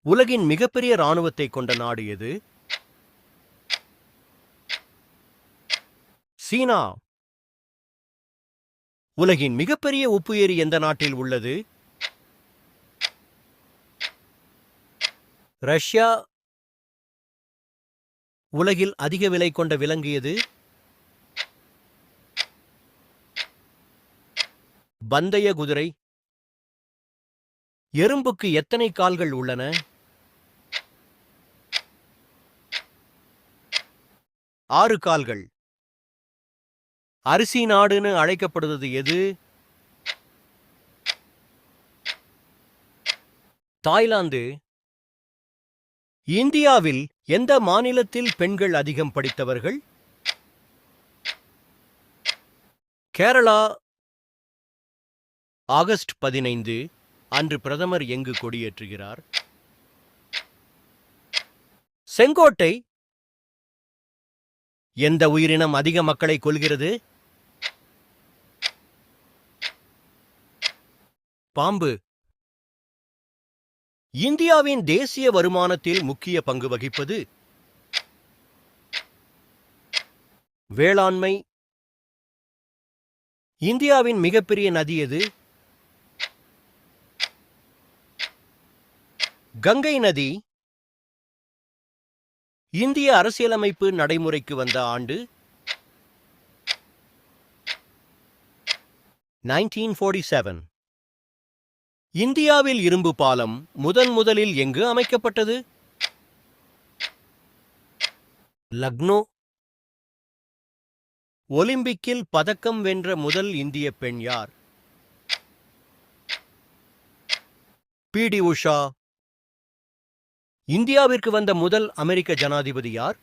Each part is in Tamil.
உலகின் மிகப்பெரிய இராணுவத்தை கொண்ட நாடு எது? சீனா. உலகின் மிகப்பெரிய உப்பு ஏரி எந்த நாட்டில் உள்ளது? ரஷ்யா. உலகில் அதிக விலை கொண்ட விலங்கு எது? பந்தய குதிரை. எறும்புக்கு எத்தனை கால்கள் உள்ளன? 6 கால்கள். அரிசி நாடுன்னு அழைக்கப்படுவது எது? தாய்லாந்து. இந்தியாவில் எந்த மாநிலத்தில் பெண்கள் அதிகம் படித்தவர்கள்? கேரளா. ஆகஸ்ட் 15 அன்று பிரதமர் எங்கு கொடியேற்றுகிறார்? செங்கோட்டை. எந்த உயிரினம் அதிக மக்களை கொல்கிறது? பாம்பு. இந்தியாவின் தேசிய வருமானத்தில் முக்கிய பங்கு வகிப்பது? வேளாண்மை. இந்தியாவின் மிகப்பெரிய நதி எது? கங்கை நதி. இந்திய அரசியலமைப்பு நடைமுறைக்கு வந்த ஆண்டு? 1947. இந்தியாவில் இரும்பு பாலம் முதலில் எங்கு அமைக்கப்பட்டது? லக்னோ. ஒலிம்பிக்கில் பதக்கம் வென்ற முதல் இந்திய பெண் யார்? பி.டி. உஷா. இந்தியாவிற்கு வந்த முதல் அமெரிக்க ஜனாதிபதி யார்?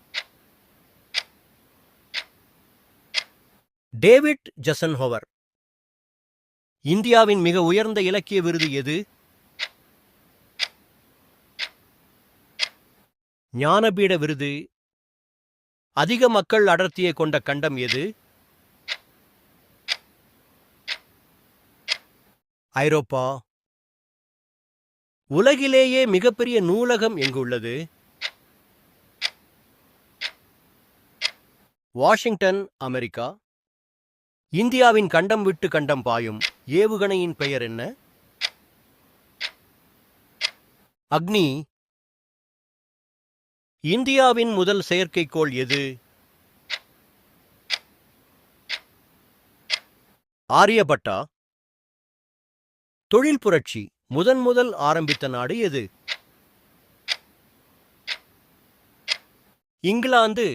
டேவிட் ஜெசன்ஹோவர். இந்தியாவின் மிக உயர்ந்த இலக்கிய விருது எது? ஞானபீட விருது. அதிக மக்கள் அடர்த்தியை கொண்ட கண்டம் எது? ஐரோப்பா. உலகிலேயே மிகப்பெரிய நூலகம் எங்குள்ளது? Washington, America. இந்தியாவின் கண்டம் விட்டு கண்டம் பாயும் ஏவுகணையின் பெயர் என்ன? அக்னி. இந்தியாவின் முதல் செயற்கைக்கோள் எது? ஆரியபட்டா. தொழில் புரட்சி முதல் ஆரம்பித்த நாடு எது? இங்கிலாந்து.